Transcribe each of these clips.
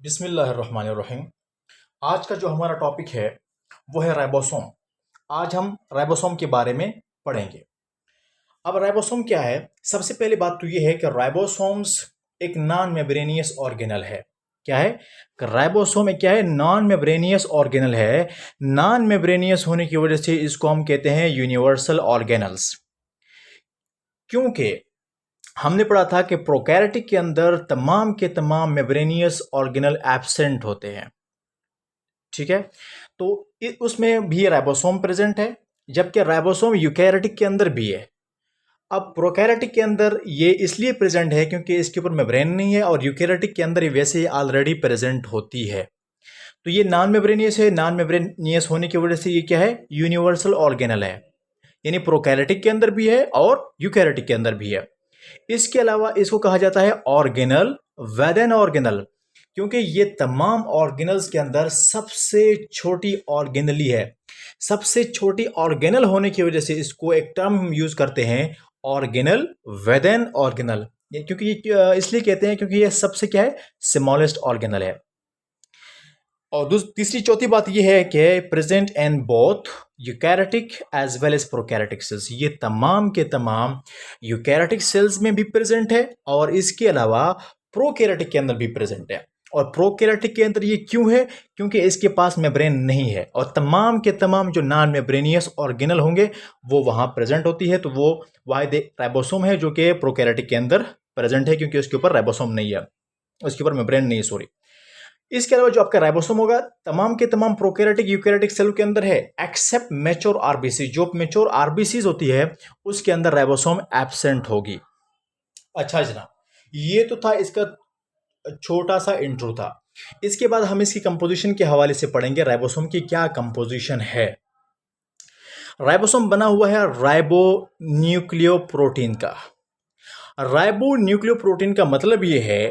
बिस्मिल्लाहिर्रहमानिर्रहीम। आज का जो हमारा टॉपिक है वो है राइबोसोम। आज हम राइबोसोम के बारे में पढ़ेंगे। अब राइबोसोम क्या है? सबसे पहली बात तो ये है कि राइबोसोम्स एक नॉन मेम्ब्रेनियस ऑर्गेनल है। क्या है? राइबोसोम एक क्या है? नॉन मेम्ब्रेनियस ऑर्गेनल है। नॉन मेम्ब्रेनियस होने की वजह से इसको हम कहते हैं यूनिवर्सल ऑर्गेनल्स। क्योंकि हमने पढ़ा था कि प्रोकैरियोटिक के अंदर तमाम के तमाम मेम्ब्रेनियस ऑर्गेनल एब्सेंट होते हैं। ठीक है, तो उसमें भी राइबोसोम प्रेजेंट है, जबकि राइबोसोम यूकैरियोटिक के अंदर भी है। अब प्रोकैरियोटिक के अंदर ये इसलिए प्रेजेंट है क्योंकि इसके ऊपर मेम्ब्रेन नहीं है, और यूकैरियोटिक के अंदर ये वैसे ही ऑलरेडी प्रेजेंट होती है। तो ये नॉन मेम्ब्रेनियस है। नॉन मेम्ब्रेनियस होने की वजह से ये क्या है? यूनिवर्सल ऑर्गेनल है, यानी प्रोकैरियोटिक के अंदर भी है और यूकैरियोटिक के अंदर भी है। इसके अलावा इसको कहा जाता है ऑर्गेनल विदिन ऑर्गेनल, क्योंकि ये तमाम ऑर्गेनल्स के अंदर सबसे छोटी ऑर्गेनली है। सबसे छोटी ऑर्गेनल होने की वजह से इसको एक टर्म हम यूज करते हैं, ऑर्गेनल विदिन ऑर्गेनल। क्योंकि ये इसलिए कहते हैं क्योंकि ये सबसे क्या है? स्मॉलेस्ट ऑर्गेनल है। और तीसरी चौथी बात यह है कि present in both eukaryotic as well as prokaryotic cells. ये तमाम के तमाम यूकैरियोटिक सेल्स में भी प्रेजेंट है, और इसके अलावा प्रोकैरियोटिक के अंदर भी प्रेजेंट है। और प्रोकैरियोटिक के अंदर ये क्यों है? क्योंकि इसके पास मेम्ब्रेन नहीं है, और तमाम के तमाम जो नॉन मेम्ब्रेनियस ऑर्गेनल होंगे वो वहां प्रेजेंट होती है। तो वो वाहिद राइबोसोम है जो कि प्रोकैरियोटिक के अंदर प्रेजेंट है, क्योंकि उसके ऊपर राइबोसोम नहीं है, उसके ऊपर मेम्ब्रेन नहीं है, सॉरी। इसके अलावा जो आपका राइबोसोम होगा तमाम के तमाम प्रोकैरियोटिक यूकैरियोटिक सेल के अंदर है, एक्सेप्ट मैच्योर आरबीसी। जो मैच्योर आरबीसीज होती है उसके अंदर राइबोसोम एब्सेंट होगी। अच्छा जनाब, ये तो था इसका छोटा सा इंट्रो था। इसके बाद हम इसकी कंपोजिशन के हवाले से पढ़ेंगे राइबोसोम की क्या कंपोजिशन है। राइबोसोम बना हुआ है राइबो न्यूक्लियोप्रोटीन का। राइबो न्यूक्लियोप्रोटीन का मतलब ये है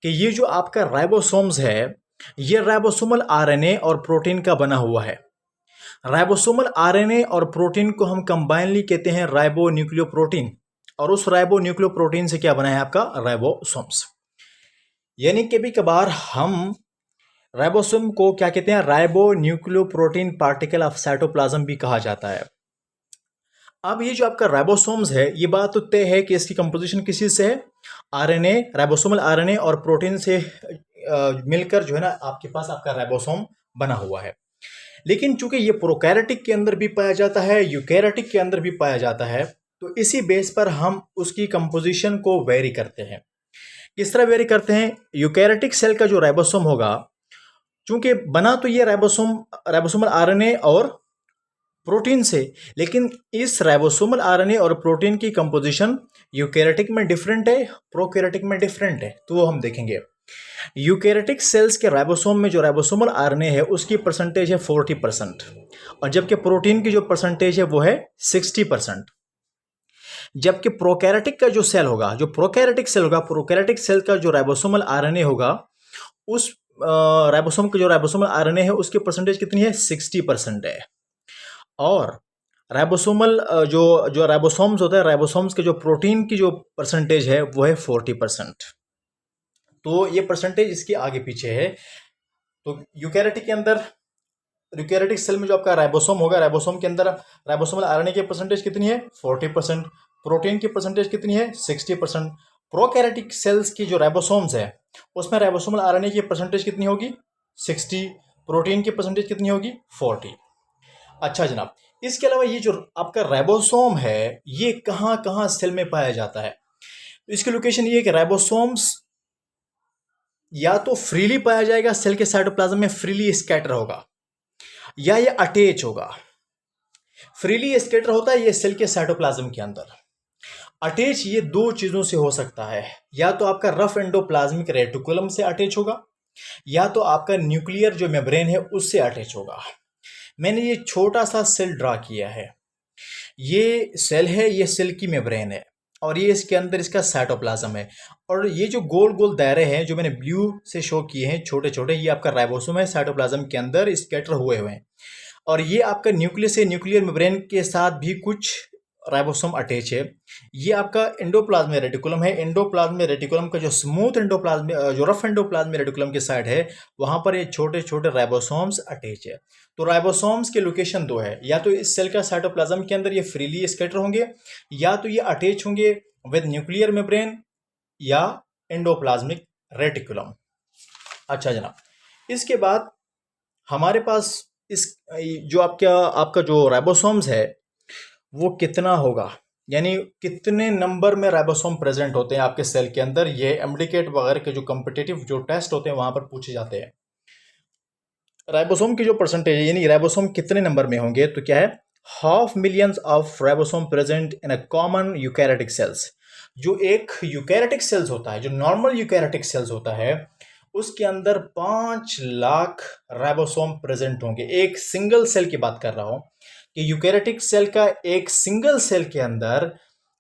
कि ये जो आपका राइबोसोम्स है ये राइबोसोमल आरएनए और प्रोटीन का बना हुआ है। राइबोसोमल आरएनए और प्रोटीन को हम कंबाइनली कहते हैं राइबो न्यूक्लियोप्रोटीन, और उस राइबो न्यूक्लियोप्रोटीन से क्या बना है आपका? राइबोसोम्स। यानी कभी कभार हम राइबोसोम को क्या कहते हैं? Ribo nucleoprotein particle of cytoplasm भी कहा जाता है। अब ये जो आपका राइबोसोम्स है, ये बात तो तय है कि इसकी कंपोजिशन किसी से है? आरएनए, राइबोसोमल आरएनए और प्रोटीन से मिलकर जो है ना आपके पास आपका राइबोसोम बना हुआ है। लेकिन चूंकि ये प्रोकैरियोटिक के अंदर भी पाया जाता है, यूकैरियोटिक के अंदर भी पाया जाता है, तो इसी बेस पर हम उसकी कंपोजिशन को वेरी करते हैं। किस तरह वेरी करते हैं? यूकैरियोटिक सेल का जो राइबोसोम होगा, चूंकि बना तो ये राइबोसोमल आरएनए और प्रोटीन से, लेकिन इस राइबोसोमल आरएनए और प्रोटीन की कंपोजिशन यूकैरियोटिक में डिफरेंट है, प्रोकैरियोटिक में डिफरेंट है। तो वो हम देखेंगे। यूकैरियोटिक सेल्स के राइबोसोम में जो राइबोसोमल आरएनए है उसकी परसेंटेज है 40%, और जबकि प्रोटीन की जो परसेंटेज है वो है 60%। जबकि प्रोकैरियोटिक का जो सेल होगा, जो प्रोकैरियोटिक सेल होगा, प्रोकैरियोटिक सेल का जो राइबोसोमल आरएनए होगा, उस राइबोसोम का जो राइबोसोमल आरएनए है उसकी परसेंटेज कितनी है? 60% है। और राइबोसोमल जो जो राइबोसोम्स होता है, राइबोसोम्स के जो प्रोटीन की जो परसेंटेज है वो है 40%। तो ये परसेंटेज इसके आगे पीछे है। तो यूकैरियोटिक के अंदर, यूकैरियोटिक सेल में जो आपका राइबोसोम होगा, राइबोसोम के अंदर राइबोसोमल आरएनए की परसेंटेज कितनी है? 40%। प्रोटीन की परसेंटेज कितनी है? 60%। प्रोकैरियोटिक सेल्स की जो राइबोसोम्स है उसमें राइबोसोमल आरएनए की परसेंटेज कितनी होगी? 60। प्रोटीन की परसेंटेज कितनी होगी? 40। अच्छा जनाब, इसके अलावा ये जो आपका राइबोसोम है ये कहाँ कहाँ सेल में पाया जाता है? इसकी लोकेशन ये है कि राइबोसोम्स या तो फ्रीली पाया जाएगा सेल के साइटोप्लाज्म में, फ्रीली स्कैटर होगा, या ये अटैच होगा। फ्रीली स्कैटर होता है ये सेल के साइटोप्लाज्म के अंदर। अटैच ये दो चीजों से हो सकता है, या तो आपका रफ एंडोप्लाज्मिक रेटिकुलम से अटैच होगा, या तो आपका न्यूक्लियर जो मेम्ब्रेन है उससे अटैच होगा। मैंने ये छोटा सा सेल ड्रा किया है, ये सेल है, ये सेल की मेम्ब्रेन है, और ये इसके अंदर इसका साइटोप्लाज्म है। और ये जो गोल गोल दायरे हैं जो मैंने ब्लू से शो किए हैं छोटे छोटे, ये आपका राइबोसोम है, साइटोप्लाज्म के अंदर स्कैटर हुए हुए हैं। और ये आपका न्यूक्लियस है, न्यूक्लियर मेम्ब्रेन के साथ भी कुछ राइबोसोम अटैच है, ये आपका एंडोप्लाज्मिक रेटिकुलम है। एंडोप्लाज्मिक रेटिकुलम का जो स्मूथ एंडोप्लाज्मिक जो रफ एंडोप्लाज्मिक रेटिकुलम की साइड है, वहां पर ये छोटे छोटे राइबोसोम्स अटैच है। तो राइबोसोम्स के लोकेशन दो है, या तो इस सेल का साइटोप्लाज्म के अंदर ये फ्रीली स्कैटर होंगे, या तो ये अटैच होंगे विद न्यूक्लियर मेम्ब्रेन या एंडोप्लाज्मिक रेटिकुलम। अच्छा जनाब, इसके बाद हमारे पास इस जो आपका आपका जो राइबोसोम्स है वो कितना होगा, यानी कितने नंबर में राइबोसोम प्रेजेंट होते हैं आपके सेल के अंदर, ये एमडीकेट वगैरह के जो कॉम्पिटिटिव जो टेस्ट होते हैं वहां पर पूछे जाते हैं। राइबोसोम की जो परसेंटेज है, यानी राइबोसोम कितने नंबर में होंगे, तो क्या है, 500,000 of ribosome present in a common eukaryotic cells. जो एक यूकैरियोटिक सेल्स होता है, जो नॉर्मल यूकैरियोटिक सेल्स होता है, उसके अंदर 5 लाख राइबोसोम प्रेजेंट होंगे। एक सिंगल सेल की बात कर रहा हूं कि यूकैरियोटिक सेल का एक सिंगल सेल के अंदर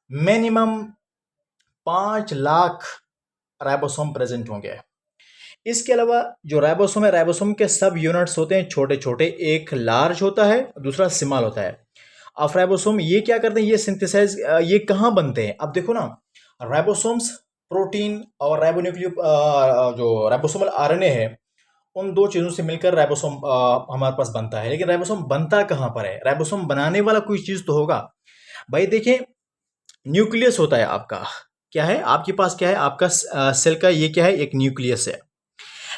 मिनिमम 5 लाख राइबोसोम प्रेजेंट होंगे। इसके अलावा जो राइबोसोम है, राइबोसोम के सब यूनिट्स होते हैं छोटे छोटे, एक लार्ज होता है, दूसरा स्मॉल होता है। अब राइबोसोम ये क्या करते हैं, ये सिंथेसाइज, ये कहाँ बनते हैं, अब देखो ना, राइबोसोम्स प्रोटीन और राइबोन्यूक्लियो जो राइबोसोमल आरएनए है, उन दो चीज़ों से मिलकर राइबोसोम हमारे पास बनता है। लेकिन राइबोसोम बनता कहाँ पर है, राइबोसोम बनाने वाला कोई चीज़ तो होगा भाई। देखिए, न्यूक्लियस होता है आपका, क्या है आपके पास, क्या है आपका सेल का, ये क्या है, एक न्यूक्लियस है।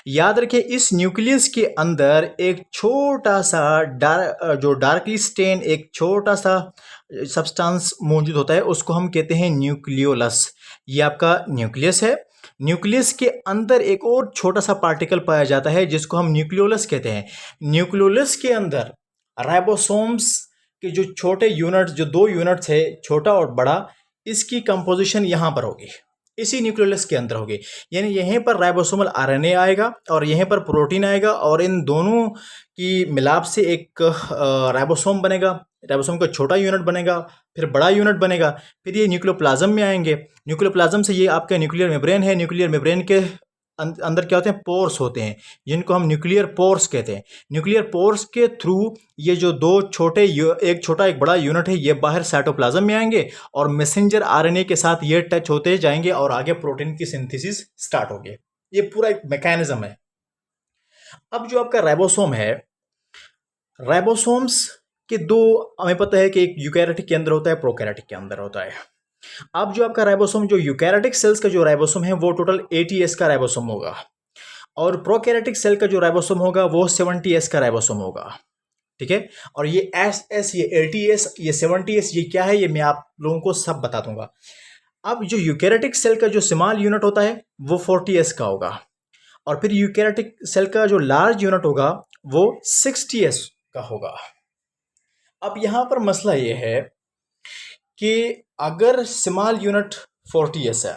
याद रखिए, इस न्यूक्लियस के अंदर एक छोटा सा जो डार्कली स्टेन एक छोटा सा सब्सटेंस मौजूद होता है, उसको हम कहते हैं न्यूक्लियोलस। ये आपका न्यूक्लियस है। न्यूक्लियस के अंदर एक और छोटा सा पार्टिकल पाया जाता है जिसको हम न्यूक्लियोलस कहते हैं। न्यूक्लियोलस के अंदर राइबोसोम्स के जो छोटे यूनिट्स, जो दो यूनिट्स है, छोटा और बड़ा, इसकी कंपोजिशन यहाँ पर होगी, इसी न्यूक्लियोलस के अंदर होगी। यानी यहीं पर राइबोसोमल आरएनए आएगा और यहीं पर प्रोटीन आएगा, और इन दोनों की मिलाप से एक राइबोसोम बनेगा। राइबोसोम का छोटा यूनिट बनेगा, फिर बड़ा यूनिट बनेगा, फिर ये न्यूक्लियोप्लाज्म में आएंगे। न्यूक्लियोप्लाज्म से ये आपका न्यूक्लियर मेम्ब्रेन है। न्यूक्लियर मेम्ब्रेन के अंदर क्या होते हैं, पोर्स होते हैं, जिनको हम न्यूक्लियर पोर्स कहते हैं। न्यूक्लियर पोर्स के थ्रू ये जो दो छोटे, एक छोटा एक बड़ा यूनिट है, ये बाहर साइटोप्लाज्म में आएंगे और मैसेंजर आरएनए के साथ ये टच होते जाएंगे और आगे प्रोटीन की सिंथेसिस स्टार्ट होगी। ये पूरा एक मैकेनिज्म है। अब जो आपका राइबोसोम है, राइबोसोम्स के दो, हमें पता है कि एक यूकैरियोटिक के अंदर होता है, प्रोकैरियोटिक के अंदर होता है। अब जो आपका राइबोसोम, जो यूकैरियोटिक सेल्स का जो राइबोसोम है वो टोटल 80S का राइबोसोम होगा, और प्रोकैरियोटिक सेल का जो राइबोसोम होगा वो 70S का राइबोसोम होगा। ठीक है, और ये एस, ये 80S, ये 70S, ये क्या है, ये मैं आप लोगों को सब बता दूंगा। अब जो यूकैरियोटिक सेल का जो स्मॉल यूनिट होता है वो 40S का होगा, और फिर यूकैरियोटिक सेल का जो लार्ज यूनिट होगा वो 60S का होगा। अब यहां पर मसला ये है कि अगर स्मॉल यूनिट 40S है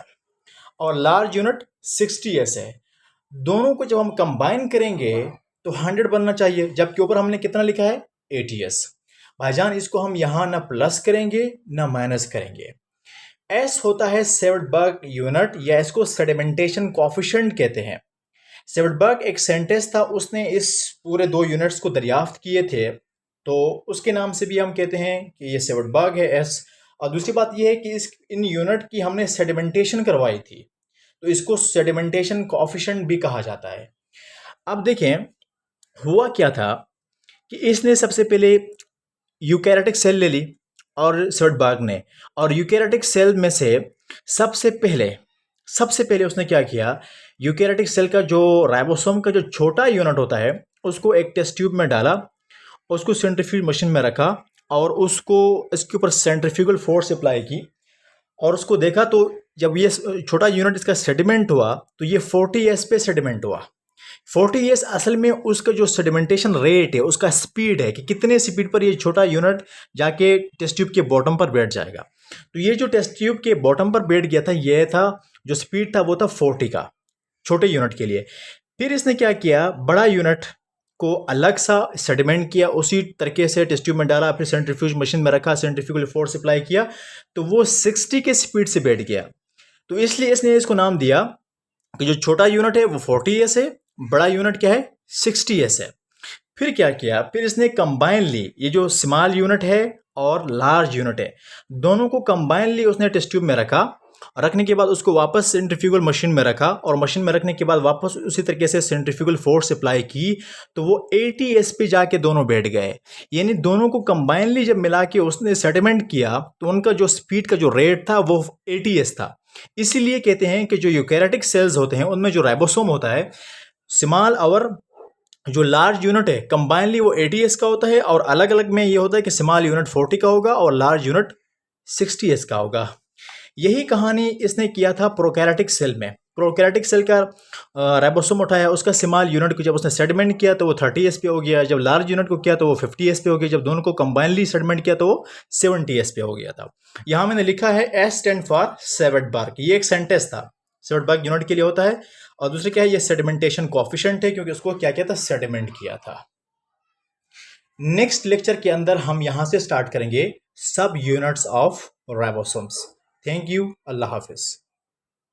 और लार्ज यूनिट 60S है, दोनों को जब हम कंबाइन करेंगे तो 100 बनना चाहिए, जबकि ऊपर हमने कितना लिखा है, 80S। भाईजान, इसको हम यहां ना प्लस करेंगे ना माइनस करेंगे। एस होता है सेवडबर्ग यूनिट, या इसको सेडिमेंटेशन कोएफिशिएंट कहते हैं। सेवडबर्ग एक साइंटिस्ट था, उसने इस पूरे दो यूनिट्स को दरियाफ्त किए थे, तो उसके नाम से भी हम कहते हैं कि ये सेवडबर्ग है, एस। और दूसरी बात यह है कि इन यूनिट की हमने सेडिमेंटेशन करवाई थी, तो इसको सेडिमेंटेशन कोएफिशिएंट भी कहा जाता है। अब देखें, हुआ क्या था कि इसने सबसे पहले यूकैरियोटिक सेल ले ली, और सेवडबर्ग ने, और यूकैरियोटिक सेल में से सबसे पहले उसने क्या किया, यूकैरियोटिक सेल का जो राइबोसोम का जो छोटा यूनिट होता है उसको एक टेस्ट ट्यूब में डाला, उसको सेंट्रीफ्यूज मशीन में रखा, और उसको इसके ऊपर सेंट्रीफ्यूगल फोर्स अप्लाई की, और उसको देखा, तो जब ये छोटा यूनिट इसका सेडिमेंट हुआ तो ये 40S पे सेडिमेंट हुआ। 40S असल में उसका जो सेडिमेंटेशन रेट है, उसका स्पीड है कि कितने स्पीड पर ये छोटा यूनिट जाके टेस्ट ट्यूब के बॉटम पर बैठ जाएगा। तो ये जो टेस्ट ट्यूब के बॉटम पर बैठ गया था, ये था जो स्पीड था वो था 40 का, छोटे यूनिट के लिए। फिर इसने क्या किया, बड़ा यूनिट को अलग सा सेडिमेंट किया, उसी तरीके से टेस्ट ट्यूब में डाला, फिर सेंट्रीफ्यूज मशीन में रखा, सेंट्रीफ्यूगल फोर्स अप्लाई किया, तो वो 60 के स्पीड से बैठ गया। तो इसलिए इसने इसको नाम दिया कि जो छोटा यूनिट है वो 40S है, बड़ा यूनिट क्या है, 60S है। फिर क्या किया, फिर इसने कंबाइन ली, ये जो स्मॉल यूनिट है और लार्ज यूनिट है, दोनों को कंबाइनली उसने टेस्ट ट्यूब में रखा। रखने के बाद उसको वापस सेंट्रीफ्यूगल मशीन में रखा और मशीन में रखने के बाद वापस उसी तरीके से सेंट्रीफ्यूगल फोर्स अप्लाई की, तो वो 80 एस पे जाके दोनों बैठ गए। यानी दोनों को कंबाइनली जब मिला के उसने सेटलमेंट किया तो उनका जो स्पीड का जो रेट था वो 80 एस था। इसीलिए कहते हैं कि जो यूकैरियोटिक सेल्स होते हैं उनमें जो राइबोसोम होता है, स्मॉल और जो लार्ज यूनिट है कंबाइनली वो 80 एस का होता है, और अलग अलग में ये होता है कि स्मॉल यूनिट 40 का होगा और लार्ज यूनिट 60 एस का होगा। यही कहानी इसने किया था प्रोकैरियोटिक सेल में। प्रोकैरियोटिक सेल का राइबोसोम उठाया, उसका स्मॉल यूनिट को जब उसने सेटलमेंट किया तो वो 30 एस पे हो गया, जब लार्ज यूनिट को किया तो वो 50 एस पे हो गया, जब दोनों को कंबाइनली सेटलमेंट किया तो वो 70 एस पे हो गया था। यहाँ मैंने लिखा है एस स्टैंड फॉर सेवेटबार्ग, ये एक सेंटेंस था, सेवेटबार्ग यूनिट के लिए होता है। और दूसरे क्या है, ये सेडिमेंटेशन कोएफिशिएंट है क्योंकि उसको क्या किया था, सेडिमेंट किया था। नेक्स्ट लेक्चर के अंदर हम यहां से स्टार्ट करेंगे सब units of ribosomes. Thank you, Allah Hafiz.